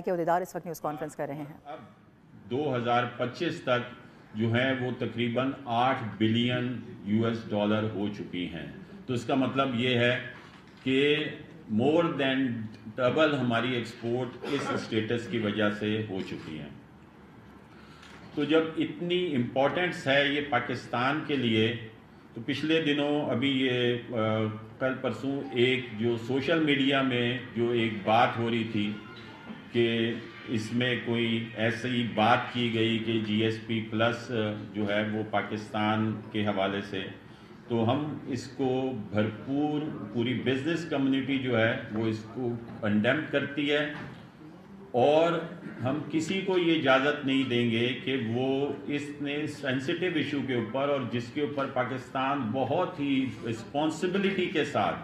کہ عہدیدار اس وقت news conference کر رہے ہیں۔ اب 2025 تک جو ہیں وہ تقریباً 8 بلین $US ہو چکی ہیں، تو اس کا مطلب یہ ہے کہ مور دین ڈبل ہماری ایکسپورٹ اس اسٹیٹس کی وجہ سے ہو چکی ہیں۔ تو جب اتنی امپورٹنس ہے یہ پاکستان کے لیے، تو پچھلے دنوں ابھی یہ کل پرسوں ایک جو سوشل میڈیا میں جو ایک بات ہو رہی تھی کہ اس میں کوئی ایسی بات کی گئی کہ GSP پلس جو ہے وہ پاکستان کے حوالے سے، تو ہم اس کو پوری بزنس کمیونٹی جو ہے وہ اس کو کنڈیم کرتی ہے، اور ہم کسی کو یہ اجازت نہیں دیں گے کہ وہ اس نے سینسٹیو ایشو کے اوپر، اور جس کے اوپر پاکستان بہت ہی رسپانسبلٹی کے ساتھ،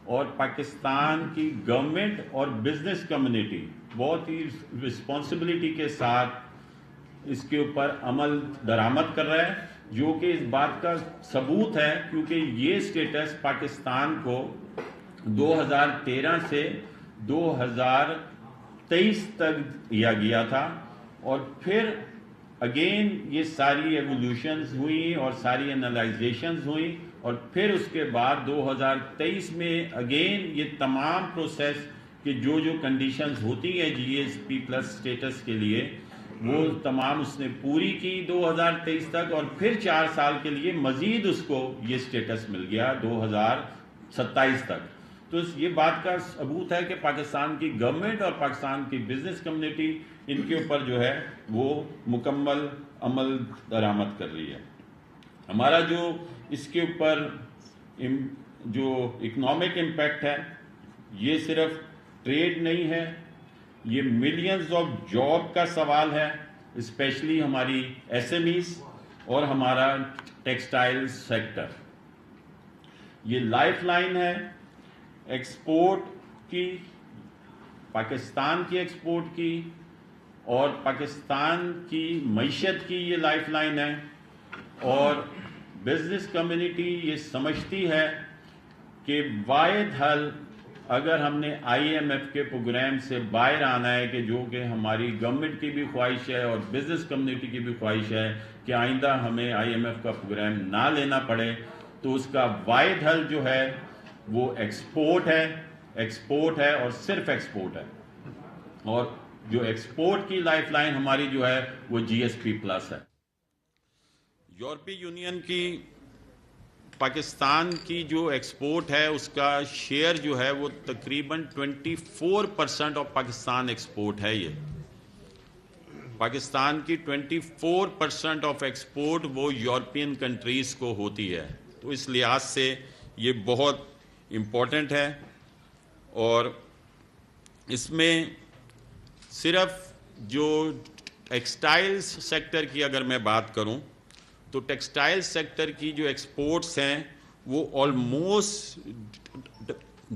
اور پاکستان کی گورنمنٹ اور بزنس کمیونٹی بہت ہی رسپانسبلٹی کے ساتھ اس کے اوپر عمل درآمد کر رہا ہے، جو کہ اس بات کا ثبوت ہے کیونکہ یہ سٹیٹس پاکستان کو 2013 سے 2023 تک دیا گیا تھا، اور پھر اگین یہ ساری ایوولوشنز ہوئیں اور ساری انالائزیشنز ہوئیں، اور پھر اس کے بعد 2023 میں اگین یہ تمام پروسیس کہ جو کنڈیشنز ہوتی ہیں GSP پلس سٹیٹس کے لیے وہ تمام اس نے پوری کی 2023 تک، اور پھر 4 سال کے لیے مزید اس کو یہ سٹیٹس مل گیا 2027 تک۔ تو یہ بات کا ثبوت ہے کہ پاکستان کی گورنمنٹ اور پاکستان کی بزنس کمیونٹی ان کے اوپر جو ہے وہ مکمل عمل درآمد کر رہی ہے۔ ہمارا جو اس کے اوپر جو اکنامک امپیکٹ ہے، یہ صرف ٹریڈ نہیں ہے، یہ ملینز آف جاب کا سوال ہے، اسپیشلی ہماری SMEs اور ہمارا ٹیکسٹائل سیکٹر۔ یہ لائف لائن ہے ایکسپورٹ کی، پاکستان کی ایکسپورٹ کی، اور پاکستان کی معیشت کی یہ لائف لائن ہے، اور بزنس کمیونٹی یہ سمجھتی ہے کہ واحد حل اگر ہم نے IMF کے پروگرام سے باہر آنا ہے، کہ جو کہ ہماری گورنمنٹ کی بھی خواہش ہے اور بزنس کمیونٹی کی بھی خواہش ہے کہ آئندہ ہمیں IMF کا پروگرام نہ لینا پڑے، تو اس کا واحد حل جو ہے وہ ایکسپورٹ ہے اور صرف ایکسپورٹ ہے، اور جو ایکسپورٹ کی لائف لائن ہماری جو ہے وہ GSP پلس ہے۔ یورپی یونین کی پاکستان کی جو ایکسپورٹ ہے اس کا شیئر جو ہے وہ تقریباً 24% آف پاکستان ایکسپورٹ ہے۔ یہ پاکستان کی 24% آف ایکسپورٹ وہ یورپین کنٹریز کو ہوتی ہے، تو اس لحاظ سے یہ بہت امپورٹنٹ ہے۔ اور اس میں صرف جو ٹیکسٹائل سیکٹر کی اگر میں بات کروں تو ٹیکسٹائل سیکٹر کی جو ایکسپورٹس ہیں وہ آلموسٹ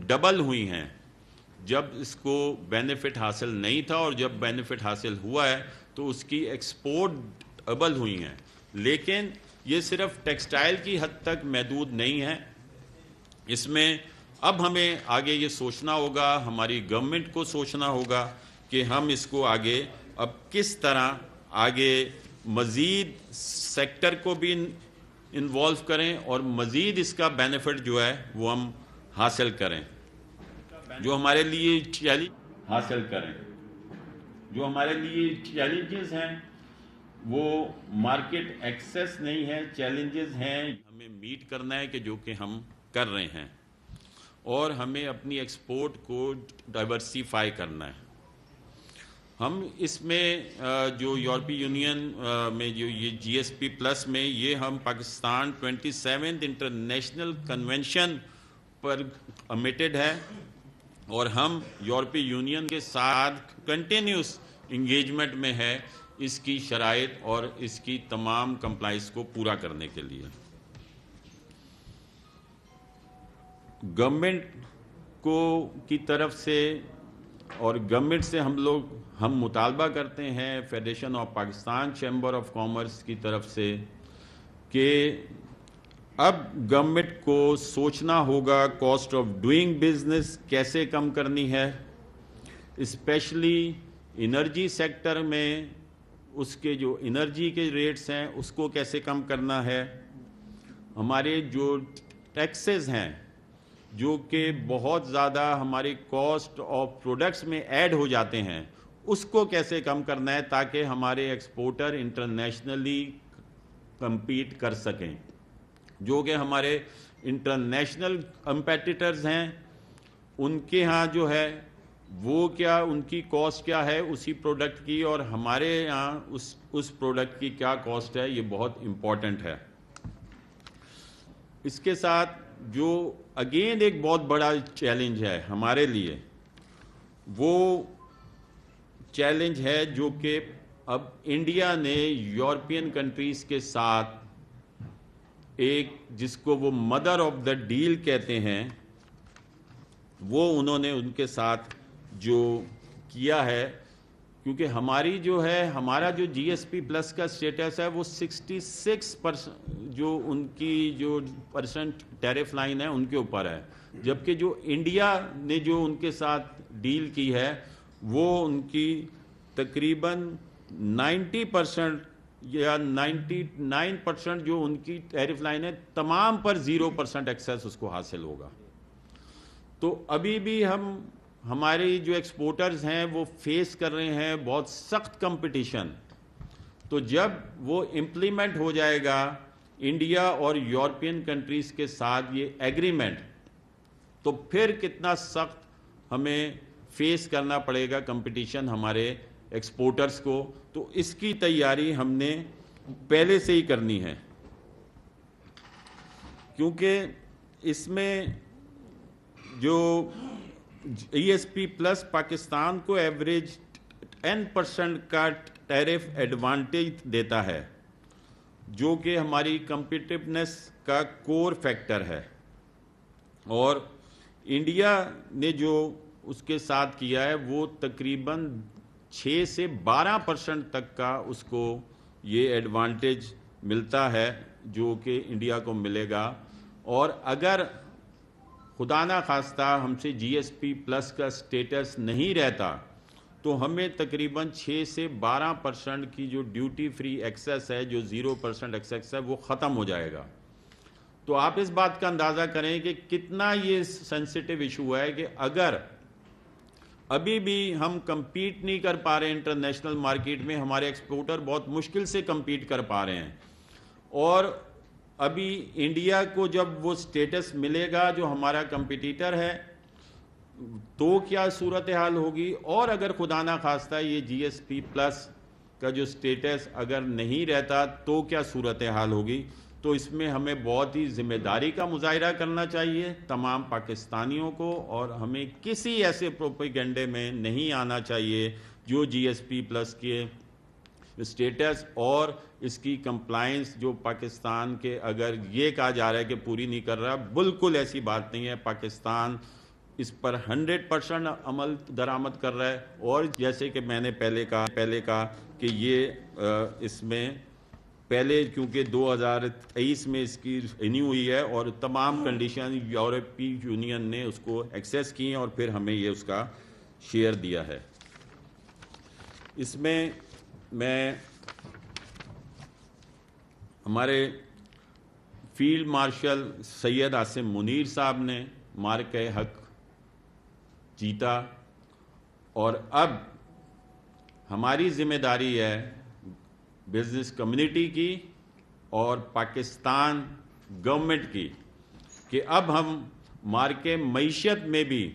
ڈبل ہوئی ہیں جب اس کو بینیفٹ حاصل نہیں تھا، اور جب بینیفٹ حاصل ہوا ہے تو اس کی ایکسپورٹ ڈبل ہوئی ہیں۔ لیکن یہ صرف ٹیکسٹائل کی حد تک محدود نہیں ہے، اس میں اب ہمیں آگے یہ سوچنا ہوگا، ہماری گورنمنٹ کو سوچنا ہوگا کہ ہم اس کو آگے اب کس طرح آگے مزید سیکٹر کو بھی انوالو کریں اور مزید اس کا بینیفٹ جو ہے وہ ہم حاصل کریں، جو ہمارے لیے چیلنجز ہیں وہ مارکیٹ ایکسیس نہیں ہے، چیلنجز ہیں ہمیں میٹ کرنا ہے کہ جو کہ ہم کر رہے ہیں، اور ہمیں اپنی ایکسپورٹ کو ڈائیورسیفائی کرنا ہے۔ ہم اس میں جو یورپی یونین میں جو یہ GSP پلس میں یہ ہم پاکستان 27 انٹرنیشنل کنونشن پر کمیٹڈ ہے، اور ہم یورپی یونین کے ساتھ کنٹینیوس انگیجمنٹ میں ہے اس کی شرائط اور اس کی تمام کمپلائنس کو پورا کرنے کے لیے۔ گورنمنٹ کی طرف سے اور گورنمنٹ سے ہم مطالبہ کرتے ہیں federation of Pakistan chamber of commerce کی طرف سے کہ اب گورنمنٹ کو سوچنا ہوگا کاسٹ آف ڈوئنگ بزنس کیسے کم کرنی ہے، اسپیشلی انرجی سیکٹر میں اس کے جو انرجی کے ریٹس ہیں اس کو کیسے کم کرنا ہے، ہمارے جو ٹیکسز ہیں جو کہ بہت زیادہ ہماری کاسٹ آف پروڈکٹس میں ایڈ ہو جاتے ہیں، اس کو کیسے کم کرنا ہے تاکہ ہمارے ایکسپورٹر انٹرنیشنلی کمپیٹ کر سکیں، جو کہ ہمارے انٹرنیشنل کمپیٹیٹرز ہیں ان کے ہاں جو ہے وہ کیا ان کی کاسٹ کیا ہے اسی پروڈکٹ کی، اور ہمارے یہاں اس پروڈکٹ کی کیا کاسٹ ہے، یہ بہت امپورٹنٹ ہے۔ اس کے ساتھ جو اگین ایک بہت بڑا چیلنج ہے ہمارے لیے، وہ چیلنج ہے جو کہ اب انڈیا نے یورپین کنٹریز کے ساتھ ایک جس کو وہ مدر آف دا ڈیل کہتے ہیں، وہ انہوں نے ان کے ساتھ جو کیا ہے، کیونکہ ہماری جو ہے ہمارا جو جی ایس پی پلس کا سٹیٹس ہے وہ 66% جو ان کی جو پرسنٹ ٹیرف لائن ہے ان کے اوپر ہے، جبکہ جو انڈیا نے جو ان کے ساتھ ڈیل کی ہے وہ ان کی تقریباً 90% یا 99% جو ان کی ٹیرف لائن ہے تمام پر 0% ایکسیس اس کو حاصل ہوگا۔ تو ابھی بھی ہمارے جو ایکسپورٹرز ہیں وہ فیس کر رہے ہیں بہت سخت کمپٹیشن، تو جب وہ امپلیمنٹ ہو جائے گا انڈیا اور یورپین کنٹریز کے ساتھ یہ ایگریمنٹ، تو پھر کتنا سخت ہمیں فیس کرنا پڑے گا کمپٹیشن ہمارے ایکسپورٹرز کو، تو اس کی تیاری ہم نے پہلے سے ہی کرنی ہے، کیونکہ اس میں جو E S P plus Pakistan کو ایوریج 10% کا ٹیرف ایڈوانٹیج دیتا ہے، جو کہ ہماری کمپیٹیونیس کا کور فیکٹر ہے، اور انڈیا نے جو اس کے ساتھ کیا ہے وہ تقریباً 6 سے 12% تک کا اس کو یہ ایڈوانٹیج ملتا ہے جو کہ انڈیا کو ملے گا، اور اگر خدا نہ خواستہ ہم سے جی ایس پی پلس کا سٹیٹس نہیں رہتا تو ہمیں تقریباً 6 سے 12% کی جو ڈیوٹی فری ایکسیس ہے، جو 0% ایکسیس ہے، وہ ختم ہو جائے گا۔ تو آپ اس بات کا اندازہ کریں کہ کتنا یہ سینسیٹیو ایشو ہے کہ اگر ابھی بھی ہم کمپیٹ نہیں کر پا رہے انٹرنیشنل مارکیٹ میں، ہمارے ایکسپورٹر بہت مشکل سے کمپیٹ کر پا رہے ہیں، اور ابھی انڈیا کو جب وہ سٹیٹس ملے گا جو ہمارا کمپیٹیٹر ہے تو کیا صورتحال ہوگی، اور اگر خدا نہ خواستہ یہ جی ایس پی پلس کا جو سٹیٹس اگر نہیں رہتا تو کیا صورتحال ہوگی۔ تو اس میں ہمیں بہت ہی ذمہ داری کا مظاہرہ کرنا چاہیے تمام پاکستانیوں کو، اور ہمیں کسی ایسے پروپیگنڈے میں نہیں آنا چاہیے جو جی ایس پی پلس کے سٹیٹس اور اس کی کمپلائنس جو پاکستان کے اگر یہ کہا جا رہا ہے کہ پوری نہیں کر رہا، بالکل ایسی بات نہیں ہے۔ پاکستان اس پر 100% عمل درآمد کر رہا ہے، اور جیسے کہ میں نے پہلے کہا کہ یہ اس میں پہلے کیونکہ 2023 میں اس کی رینیو ہوئی ہے اور تمام کنڈیشن یورپی یونین نے اس کو ایکسیس کی ہیں اور پھر ہمیں یہ اس کا شیئر دیا ہے۔ اس میں ہمارے فیلڈ مارشل سید عاصم منیر صاحب نے مارکہ حق جیتا، اور اب ہماری ذمہ داری ہے بزنس کمیونٹی کی اور پاکستان گورنمنٹ کی کہ اب ہم مارکے معیشت میں بھی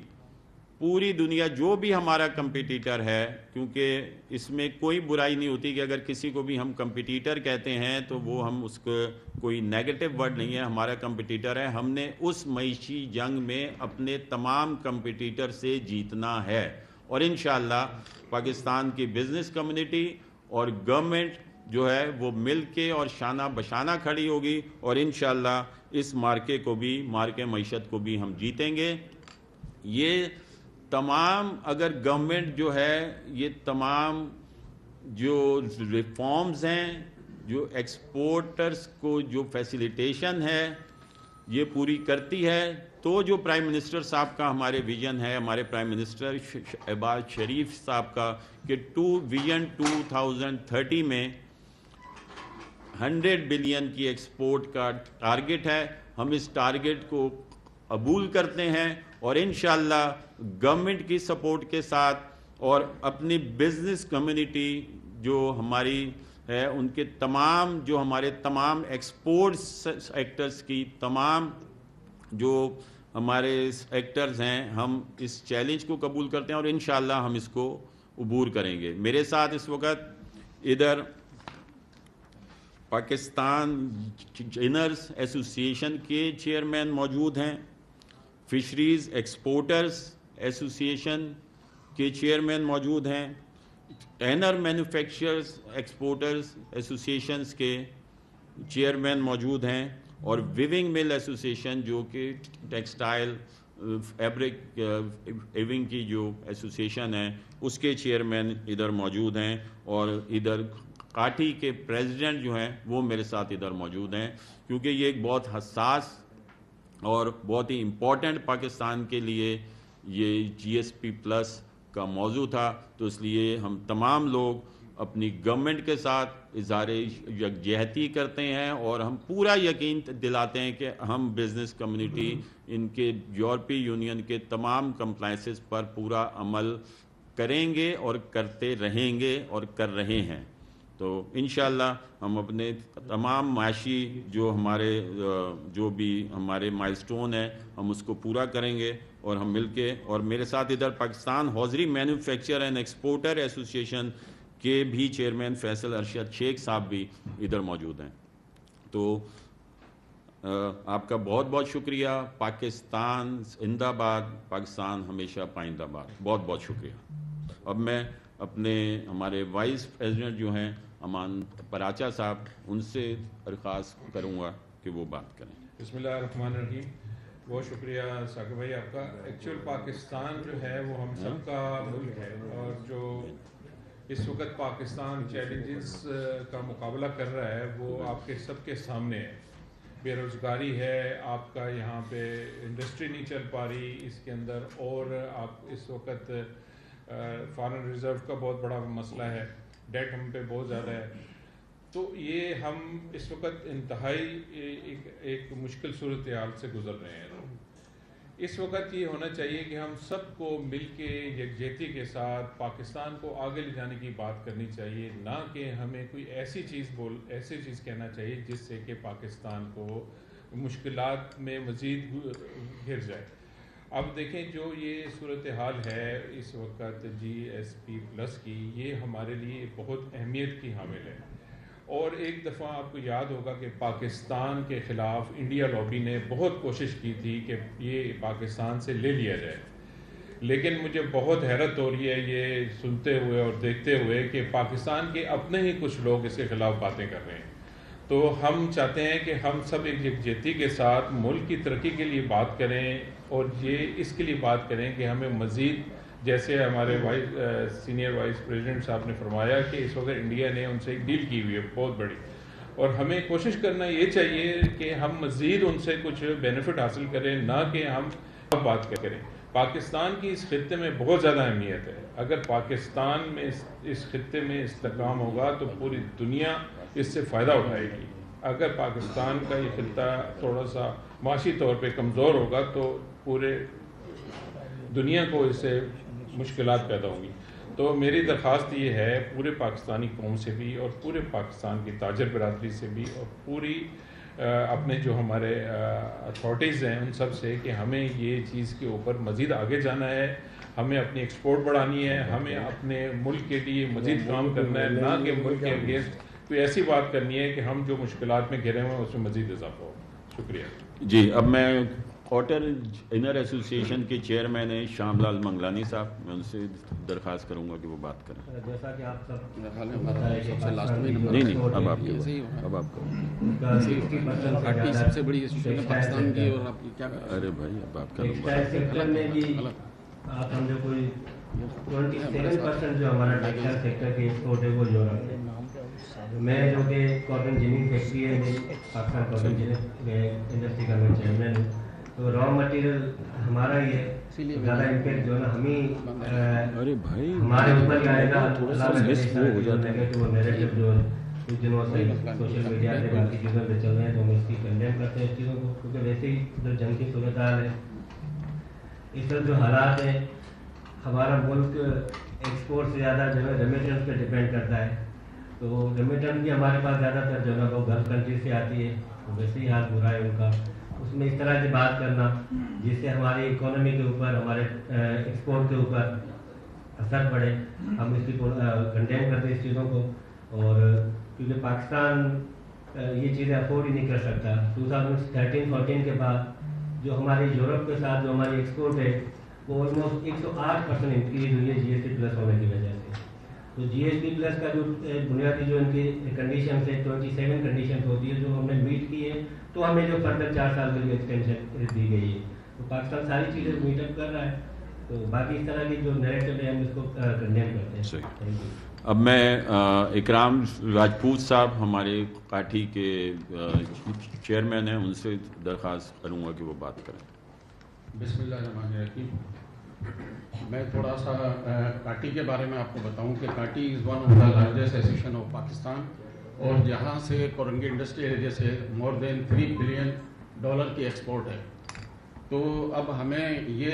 پوری دنیا جو بھی ہمارا کمپیٹیٹر ہے، کیونکہ اس میں کوئی برائی نہیں ہوتی کہ اگر کسی کو بھی ہم کمپیٹیٹر کہتے ہیں تو وہ ہم اس کو کوئی نیگیٹو ورڈ نہیں ہے، ہمارا کمپیٹیٹر ہے، ہم نے اس معیشی جنگ میں اپنے تمام کمپیٹیٹر سے جیتنا ہے، اور انشاءاللہ پاکستان کی بزنس کمیونٹی اور گورنمنٹ جو ہے وہ مل کے اور شانہ بشانہ کھڑی ہوگی، اور انشاءاللہ اس مارکے معیشت کو بھی ہم جیتیں گے۔ یہ تمام اگر گورنمنٹ جو ہے یہ تمام جو ریفارمز ہیں، جو ایکسپورٹرز کو جو فیسیلیٹیشن ہے یہ پوری کرتی ہے تو جو پرائم منسٹر صاحب کا ہمارے ویژن ہے، ہمارے پرائم منسٹر شہباز شریف صاحب کا، کہ ویژن 2030 میں 100 بلین کی ایکسپورٹ کا ٹارگٹ ہے. ہم اس ٹارگٹ کو قبول کرتے ہیں اور انشاءاللہ گورنمنٹ کی سپورٹ کے ساتھ اور اپنی بزنس کمیونٹی جو ہماری ہے، ان کے تمام جو ہمارے تمام ایکسپورٹ سیکٹرز کی تمام جو ہمارے ایکٹرز ہیں، ہم اس چیلنج کو قبول کرتے ہیں اور انشاءاللہ ہم اس کو عبور کریں گے. میرے ساتھ اس وقت ادھر پاکستان جنرز ایسوسی ایشن کے چیئرمین موجود ہیں، فشریز ایکسپورٹرز ایسوسی ایشن کے چیئرمین موجود ہیں، ٹینر مینوفیکچررز ایکسپورٹرز ایسوسی ایشنز کے چیئرمین موجود ہیں، اور ویونگ مل ایسوسی ایشن جو کہ ٹیکسٹائل فیبرک ویونگ کی جو ایسوسی ایشن ہے اس کے چیئرمین ادھر موجود ہیں، اور ادھر کاٹھی کے پریزیڈنٹ جو ہیں وہ میرے ساتھ ادھر موجود ہیں، کیونکہ یہ ایک بہت حساس اور بہت ہی امپورٹنٹ پاکستان کے لیے یہ جی ایس پی پلس کا موضوع تھا. تو اس لیے ہم تمام لوگ اپنی گورنمنٹ کے ساتھ اظہار یکجہتی کرتے ہیں اور ہم پورا یقین دلاتے ہیں کہ ہم بزنس کمیونٹی ان کے یورپی یونین کے تمام کمپلائنسز پر پورا عمل کریں گے اور کرتے رہیں گے اور کر رہے ہیں. تو انشاءاللہ ہم اپنے تمام معاشی جو ہمارے جو بھی ہمارے مائلسٹون ہیں ہم اس کو پورا کریں گے، اور ہم مل کے. اور میرے ساتھ ادھر Pakistan hosiery manufacture and exporter ایسوسی ایشن کے بھی چیئرمین فیصل ارشد شیخ صاحب بھی ادھر موجود ہیں. تو آپ کا بہت بہت شکریہ. پاکستان زندہ باد، پاکستان ہمیشہ پائندہ باد. بہت بہت شکریہ. اب میں اپنے ہمارے وائس پریزیڈنٹ جو ہیں امان پراچا صاحب، ان سے درخواست کروں گا کہ وہ بات کریں. بسم اللہ الرحمن الرحیم. بہت شکریہ ثاقب بھائی آپ کا. ایکچوئل پاکستان جو ہے وہ ہم سب کا ملک ہے، اور جو اس وقت پاکستان چیلنجز کا مقابلہ کر رہا ہے وہ آپ کے سب کے سامنے ہے. بے روزگاری ہے، آپ کا یہاں پہ انڈسٹری نہیں چل پا رہی اس کے اندر، اور آپ اس وقت فارن ریزرو کا بہت بڑا مسئلہ ہے، ڈیٹ ہم پہ بہت زیادہ ہے. تو یہ ہم اس وقت انتہائی ایک مشکل صورتحال سے گزر رہے ہیں. اس وقت یہ ہونا چاہیے کہ ہم سب کو مل کے یکجہتی کے ساتھ پاکستان کو آگے لے جانے کی بات کرنی چاہیے، نہ کہ ہمیں کوئی ایسی چیز کہنا چاہیے جس سے کہ پاکستان کو مشکلات میں مزید گھر جائے. اب دیکھیں جو یہ صورتحال ہے اس وقت جی ایس پی پلس کی، یہ ہمارے لیے بہت اہمیت کی حامل ہے. اور ایک دفعہ آپ کو یاد ہوگا کہ پاکستان کے خلاف انڈیا لابی نے بہت کوشش کی تھی کہ یہ پاکستان سے لے لیا جائے، لیکن مجھے بہت حیرت ہو رہی ہے یہ سنتے ہوئے اور دیکھتے ہوئے کہ پاکستان کے اپنے ہی کچھ لوگ اس کے خلاف باتیں کر رہے ہیں. تو ہم چاہتے ہیں کہ ہم سب ایک یکجہتی کے ساتھ ملک کی ترقی کے لیے بات کریں، اور یہ اس کے لیے بات کریں کہ ہمیں مزید، جیسے ہمارے سینئر وائس پریزیڈنٹ صاحب نے فرمایا کہ اس وقت انڈیا نے ان سے ایک ڈیل کی ہوئی ہے بہت بڑی، اور ہمیں کوشش کرنا یہ چاہیے کہ ہم مزید ان سے کچھ بینیفٹ حاصل کریں، نہ کہ ہم بات کریں. پاکستان کی اس خطے میں بہت زیادہ اہمیت ہے. اگر پاکستان میں اس خطے میں استحکام ہوگا تو پوری دنیا اس سے فائدہ اٹھائے گی. اگر پاکستان کا یہ خطہ تھوڑا سا معاشی طور پہ کمزور ہوگا تو پورے دنیا کو اس سے مشکلات پیدا ہوں گی. تو میری درخواست یہ ہے پورے پاکستانی قوم سے بھی، اور پورے پاکستان کی تاجر برادری سے بھی، اور پوری اپنے جو ہمارے اتھارٹیز ہیں ان سب سے، کہ ہمیں یہ چیز کے اوپر مزید آگے جانا ہے، ہمیں اپنی ایکسپورٹ بڑھانی ہے، ہمیں اپنے ملک کے لیے مزید کام کرنا ہے، نہ کہ ملک کے اگینسٹ کوئی ایسی بات کرنی ہے کہ ہم جو مشکلات میں گھرے ہوئے ہیں اس میں مزید اضافہ ہو. شکریہ. جی اب میں کوٹر انر ایسوسی ایشن کے چیئرمین ہیں شام لال منگلانی صاحب، میں ان سے درخواست کروں گا کہ وہ بات کریں. جیسا کہ آپ سب نہیں اب آپ پارٹی سب سے بڑی پاکستان کی، اور آپ کی کیا؟ ارے بھائی اب آپ کا سیکٹر میں بھی آپ سمجھو کوئی 27% جو ہمارا ٹیکسٹائل سیکٹر کی ایکسپورٹ ہے وہ یورپ ہے. میں جو کہ کاٹن جننگ فیکٹری ہے پاکستان کاٹن جننگ انڈسٹری کا میں چیئرمین ہوں. تو را مٹیریل ہمارا ہی ہے، زیادہ امپیکٹ جو ہے نا ہمیں ہمارے اوپر ہی آئے گا. نیگیٹو نیریٹو جو کچھ دنوں سے سوشل میڈیا سے باقی چیزوں پہ چل رہے ہیں تو ہم اس کی کنڈیم کرتے ہیں اس چیزوں کو، کیونکہ ویسے ہی ادھر جنگ کی صورتحال ہے. اس وقت جو حالات ہیں ہمارا ملک ایکسپورٹ سے زیادہ جو ہے ریمیٹنس پہ ڈپینڈ کرتا ہے. تو ریمیٹنس بھی ہمارے پاس زیادہ تر جو ہے وہ گلف کنٹری سے آتی ہے، تو ویسے ہی حال برا ہے ان کا. اس میں اس طرح کی بات کرنا جس سے ہماری اکانومی کے اوپر، ہمارے ایکسپورٹ کے اوپر اثر پڑے، ہم اس کی کنڈیم کرتے ہیں اس چیزوں کو. اور کیونکہ پاکستان یہ چیزیں افورڈ ہی نہیں کر سکتا. 2013-14 کے بعد جو ہماری یورپ کے ساتھ جو ہماری ایکسپورٹ ہے وہ آلموسٹ 108% انکریز ہوئی ہے جی ایس ٹی پلس ہونے کی وجہ سے. تو جی ایس ٹی پلس کا جو بنیادی جو ان کی کنڈیشنز ہے 27 کنڈیشنز ہوتی ہے جو ہم نے میٹ کی ہے، تو ہمیں جو فردر 4 سال کے لیے ایکسٹینشن دی گئی ہے. تو پاکستان ساری چیزیں میٹ اپ کر رہا ہے. تو باقی اس طرح کی جو نیریٹو ہے ہم اس کو کنڈیم کرتے ہیں. اب میں اکرام راجپوت صاحب ہمارے کاٹھی کے چیئرمین ہیں، ان سے درخواست کروں گا کہ وہ بات کریں. بسم اللہ الرحمن الرحیم. میں تھوڑا سا کاٹی کے بارے میں آپ کو بتاؤں کہ KATI is one of the largest association of Pakistan, اور جہاں سے کورنگی انڈسٹریل ایریا سے مور دین $3 بلین کی ایکسپورٹ ہے. تو اب ہمیں یہ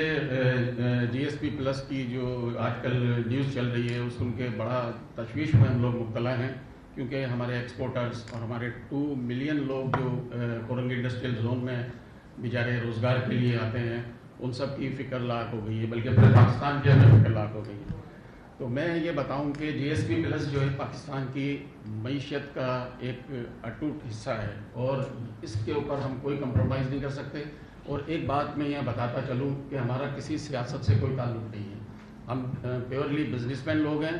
جی ایس پی پلس کی جو آج کل نیوز چل رہی ہے اس سن کے بڑا تشویش میں ہم لوگ مبتلا ہیں، کیونکہ ہمارے ایکسپورٹرز اور ہمارے 2 ملین لوگ جو کورنگی انڈسٹریل زون میں بیچارے روزگار کے لیے آتے ہیں ان سب کی فکر لاحق ہو گئی ہے، بلکہ پورے پاکستان کی ہمیں فکر لاحق ہو گئی ہے. تو میں یہ بتاؤں کہ جی ایس پی پلس جو ہے پاکستان کی معیشت کا ایک اٹوٹ حصہ ہے، اور اس کے اوپر ہم کوئی کمپرومائز نہیں کر سکتے. اور ایک بات میں یہاں بتاتا چلوں کہ ہمارا کسی سیاست سے کوئی تعلق نہیں ہے. ہم پیورلی بزنس مین لوگ ہیں،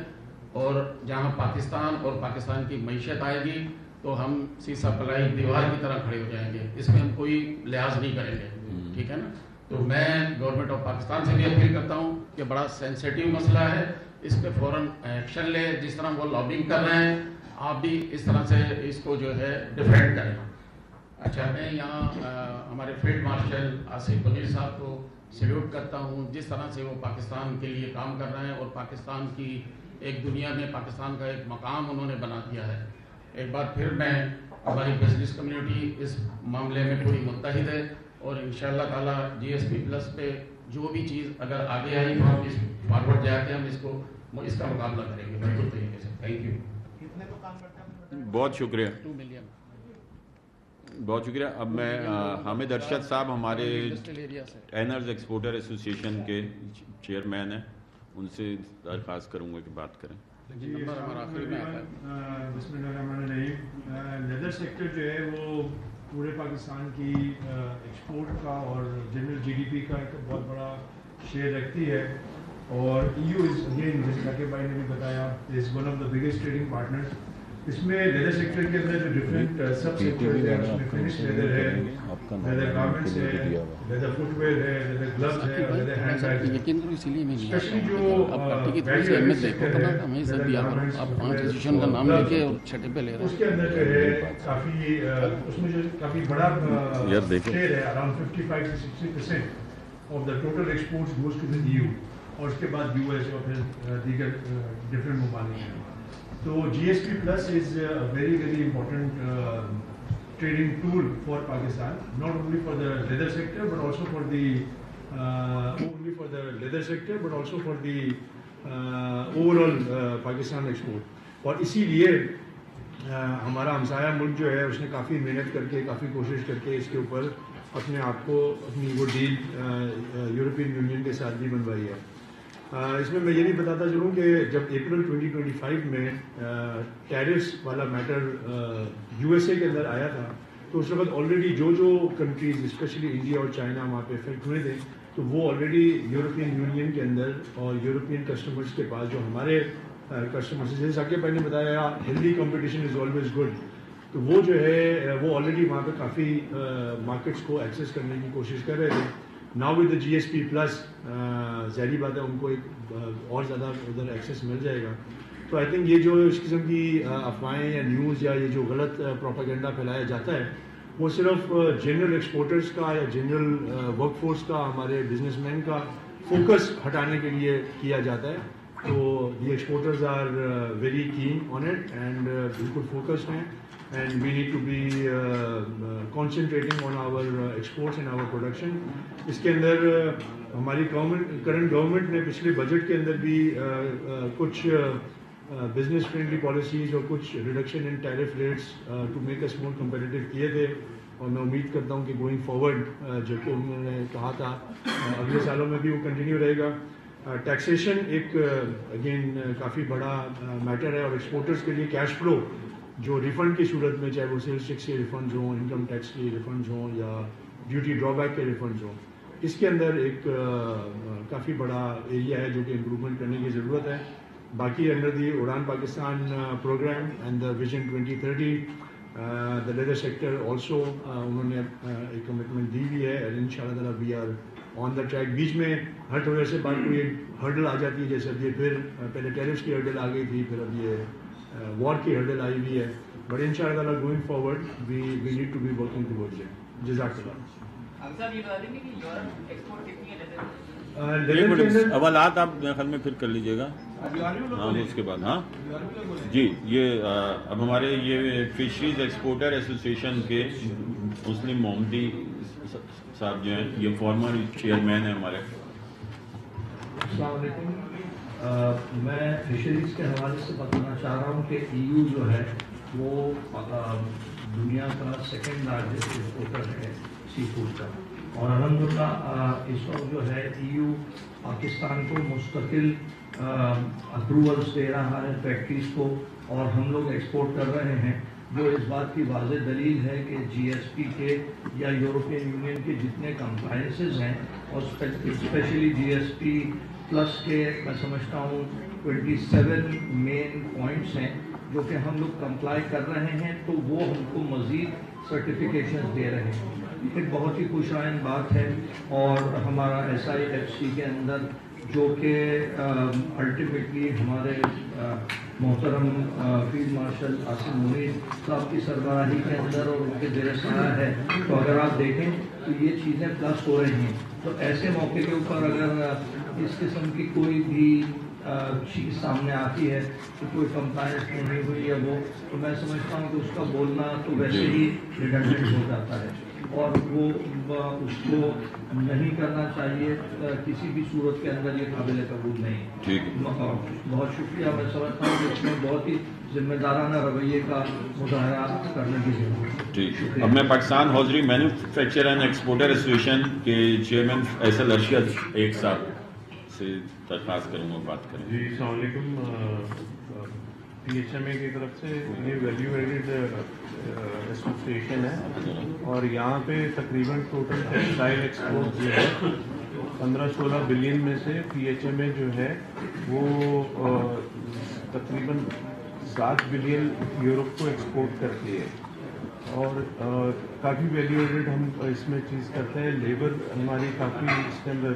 اور جہاں پاکستان اور پاکستان کی معیشت آئے گی تو ہم سیسا پلائی دیوار کی طرح کھڑے ہو جائیں گے، اس میں ہم کوئی لحاظ نہیں کریں گے. ٹھیک ہے نا؟ تو میں گورنمنٹ آف پاکستان سے بھی اپیل کرتا ہوں کہ بڑا سینسیٹیو مسئلہ ہے، اس پہ فوراً ایکشن لے. جس طرح وہ لابنگ کر رہے ہیں آپ بھی اس طرح سے اس کو جو ہے ڈیفینڈ کریں. اچھا، میں یہاں ہمارے فیلڈ مارشل آصف بغیر صاحب کو سیلیوٹ کرتا ہوں، جس طرح سے وہ پاکستان کے لیے کام کر رہے ہیں اور پاکستان کی ایک دنیا میں پاکستان کا ایک مقام انہوں نے بنا دیا ہے. ایک بار پھر میں ہماری بزنس کمیونٹی اس معاملے میں پوری متحد ہے، اور انشاءاللہ تعالیٰ جی ایس پی پلس پہ جو بھی چیز اگر آگے آئی تو ہم اس فارورڈ جا کے ہم اس کا مقابلہ کریں گے بالکل طریقے سے. Thank you. بہت شکریہ. 2 ملین. بہت شکریہ. اب میں حامد ارشد صاحب ہمارے انڈسٹریل ایریا سے ٹینرز ایکسپورٹر ایسوسیشن کے چیئرمین ہیں، ان سے درخواست کروں گا کہ بات کریں. جی نمبر ہمارا آخری میں آتا ہے. بسم اللہ الرحمن الرحیم. لیدر سیکٹر جو ہے وہ پورے پاکستان کی ایکسپورٹ کا اور جنرل جی ڈی پی کا ایک بہت بڑا شیئر رکھتی ہے، اور ای یو از اگین جیسے ذاکر بھائی نے بھی بتایا is one of the biggest trading partners. اس میں لیدر سیکٹر کے اندر جو ڈفرینٹ سب سیکٹرز ہیں، اس میں فنش لیدر ہے، لیدر گارمنٹس ہے، لیدر فٹ ویئر ہے، لیدر گلوز ہے، اور لیدر ہینڈ بیگز ہے. یقین کرو اسی لیے میں نہیں اسپیشلی جو اب پارٹی کی طرف سے اہمیت دیکھو تو نا ہمیں عزت دیا کرو. آپ 5 ایسوسیشن کا نام لے کے اور چھٹے پہ لے رہے اس ہیں. کے اندر جو ہے کافی اس میں جو کافی بڑا شیئر ہے، around 55 to 60% of the total exports goes to the EU، اور اس کے بعد یو ایس اور پھر دیگر ڈفرینٹ ممالک ہیں. تو G S P plus is very very important trading tool for Pakistan, not only for the leather sector but also for the leather sector but also for the overall Pakistan export. اور اسی لیے ہمارا ہمسایہ ملک جو ہے اس نے کافی محنت کر کے، کافی کوشش کر کے اس کے اوپر اپنے آپ کو اپنی وہ ڈیل یورپین یونین کے ساتھ بھی بنوائی ہے. اس میں یہ بھی بتاتا چلوں کہ جب اپریل 2025 میں ٹیرفس والا میٹر یو ایس اے کے اندر آیا تھا تو اس وقت آلریڈی جو کنٹریز اسپیشلی انڈیا اور چائنا وہاں پہ افیکٹ ہوئے تھے تو وہ آلریڈی یورپین یونین کے اندر اور یورپین کسٹمرز کے پاس جو ہمارے کسٹمرز جیسے ذاکر بھائی نے بتایا healthy competition is always good, تو وہ جو ہے وہ آلریڈی وہاں پہ کافی مارکیٹس کو ایکسیس کرنے کی کوشش کر رہے تھے. Now with the G S P plus ظاہری بات ہے ان کو ایک اور زیادہ ادھر ایکسیس مل جائے گا. تو آئی تھنک یہ جو اس قسم کی افواہیں یا نیوز یا یہ جو غلط پروپیگنڈا پھیلایا جاتا ہے وہ صرف جنرل ایکسپورٹرز کا یا جنرل ورک فورس کا ہمارے بزنس مین کا فوکس ہٹانے کے لیے کیا جاتا ہے. تو the exporters are very keen on it and بالکل فوکسڈ ہیں and we need to be concentrating on our exports and our production. اس کے اندر ہماری کرنٹ گورنمنٹ نے پچھلے بجٹ کے اندر بھی کچھ بزنس فرینڈلی پالیسیز اور کچھ reduction in tariff rates to make us more competitive کیے تھے, اور میں امید کرتا ہوں کہ گوئنگ فارورڈ جو کہ انہوں نے کہا تھا اگلے سالوں میں بھی وہ کنٹینیو رہے گا. ٹیکسیشن ایک اگین کافی بڑا میٹر ہے, اور ایکسپورٹرز کے لیے کیش فلو جو ریفنڈ کی صورت میں, چاہے وہ سیلس ٹیکس کے ریفنڈز ہوں, انکم ٹیکس کے ریفنڈز ہوں یا ڈیوٹی ڈرا بیک کے ریفنڈز ہوں, اس کے اندر ایک کافی بڑا ایریا ہے جو کہ امپروومنٹ کرنے کی ضرورت ہے. باقی under the Udaan Pakistan program and the vision 2030 the leather sector also انہوں نے ایک کمٹمنٹ دی ہوئی ہے, اینڈ ان شاء اللہ تعالیٰ we are on the track. بیچ میں ہر تھوڑے سے بات کوئی ہرڈل آ جاتی ہے, جیسے اب یہ پھر پہلے ٹیرفس کی ہرڈل آ گئی تھی, پھر اب یہ وار کی ہرڈل آئی ہوئی ہے, بٹ ان شاء اللہ تعالیٰ going forward we need to be working towards it. جزاک اللہ. حوالات آپ خیال میں پھر کر لیجیے گا, ہاں اس کے بعد. ہاں جی, یہ اب ہمارے یہ فشریز ایکسپورٹر ایسوسیشن کے مسلم محمدی صاحب جو ہیں, یہ فارمر چیئرمین ہیں ہمارے. السلام علیکم. میں فشریز کے حوالے سے بتانا چاہ رہا ہوں کہ EU جو ہے وہ دنیا کا سیکنڈ لارجسٹ ایکسپورٹر ہے سی فوڈ کا, اور الحمدللہ اس وقت جو ہے EU پاکستان کو مستقل اپروولس دے رہا ہے فیکٹریز کو, اور ہم لوگ ایکسپورٹ کر رہے ہیں, جو اس بات کی واضح دلیل ہے کہ GSP کے یا یورپین یونین کے جتنے کمپلائنسز ہیں, اور اسپیشلی GSP پلس کے میں سمجھتا ہوں 27 مین پوائنٹس ہیں جو کہ ہم لوگ کمپلائی کر رہے ہیں, تو وہ ہم کو مزید سرٹیفکیشن دے رہے ہیں. ایک بہت ہی خوش آئند بات ہے. اور ہمارا SIFC کے اندر جو کہ الٹیمیٹلی ہمارے محترم فیلڈ مارشل عاصم منیر صاحب کی سربراہی کے اندر اور ان کے زیر سایہ ہے, تو اگر آپ دیکھیں تو یہ چیزیں پلس ہو رہی ہیں. تو ایسے موقع کے اوپر اگر اس قسم کی کوئی بھی چیز سامنے آتی ہے کہ کوئی کمپلائنس نہیں ہوئی ہے وہ, تو میں سمجھتا ہوں کہ اس کا بولنا تو ویسے ہی ریڈنڈنٹ ہو جاتا ہے, اور وہ اس کو نہیں کرنا چاہیے کسی بھی صورت کے اندر, یہ قابل قبول نہیں. بہت شکریہ. میں سمجھتا ہوں کہ اس میں بہت ہی ذمہ دارانہ رویے کا مظاہرہ کرنے کی ضرورت ہے. اب میں Pakistan hosiery manufacture and exporter association کے چیئرمین ایسل ارشد ایک صاحب سے درخواست کروں گا بات کریں. جی السلام علیکم. PHMA کی طرف سے یہ ویلیو ایڈیڈ ایسوسیشن ہے, اور یہاں پہ تقریباً ٹوٹل ٹیکسٹائل ایکسپورٹ جو ہے 15-16 بلین میں سے PHMA جو ہے وہ تقریباً 7 بلین یورپ کو ایکسپورٹ کرتی ہے, اور کافی ویلیو ایڈیڈ ہم اس میں چیز کرتے ہیں. لیبر ہماری کافی اس کے اندر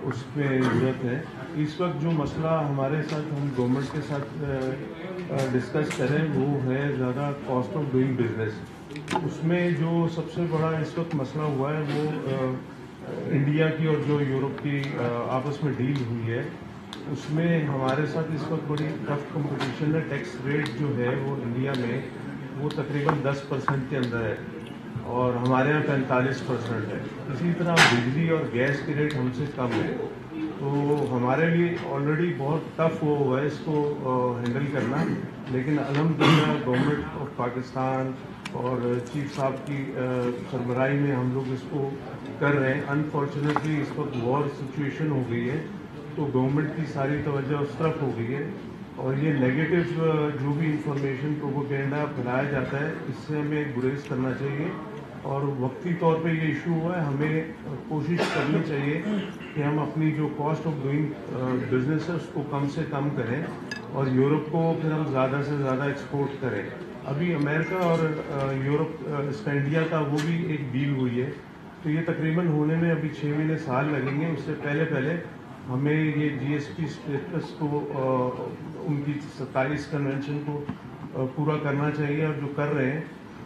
اس میں ضرورت ہے. اس وقت جو مسئلہ ہمارے ساتھ ہم گورنمنٹ کے ساتھ ڈسکس کریں وہ ہے زیادہ کاسٹ آف ڈوئنگ بزنس. اس میں جو سب سے بڑا اس وقت مسئلہ ہوا ہے وہ انڈیا کی اور جو یورپ کی آپس میں ڈیل ہوئی ہے, اس میں ہمارے ساتھ اس وقت بڑی ٹف کمپٹیشن ہے. ٹیکس ریٹ جو ہے وہ انڈیا میں وہ تقریباً 10% کے اندر ہے, اور ہمارے یہاں 45% ہے. اسی طرح بجلی اور گیس کے ریٹ ہم سے کم ہے, تو ہمارے لیے آلریڈی بہت ٹف ہوا ہے اس کو ہینڈل کرنا. لیکن الحمدللہ گورنمنٹ آف پاکستان اور چیف صاحب کی سربراہی میں ہم لوگ اس کو کر رہے ہیں. انفارچونیٹلی اس وقت وار سچویشن ہو گئی ہے, تو گورنمنٹ کی ساری توجہ اس طرف ہو گئی ہے, اور یہ نیگیٹو جو بھی انفارمیشن پروپیگنڈا پھیلایا جاتا ہے اس سے ہمیں گریز کرنا چاہیے. اور وقتی طور پہ یہ ایشو ہوا ہے, ہمیں کوشش کرنی چاہیے کہ ہم اپنی جو کاسٹ آف ڈوئنگ بزنس ہے اس کو کم سے کم کریں, اور یورپ کو پھر ہم زیادہ سے زیادہ ایکسپورٹ کریں. ابھی امریکہ اور یورپ اس کا انڈیا کا وہ بھی ایک ڈیل ہوئی ہے, تو یہ تقریباً ہونے میں ابھی 6 مہینے سال لگیں گے. اس سے پہلے ہمیں یہ GSP اسٹیٹس کو ان کی 27 کنونشن کو پورا کرنا چاہیے, اور جو کر رہے ہیں.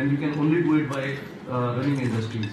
and you can only do it by running industries.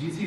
GCC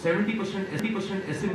70%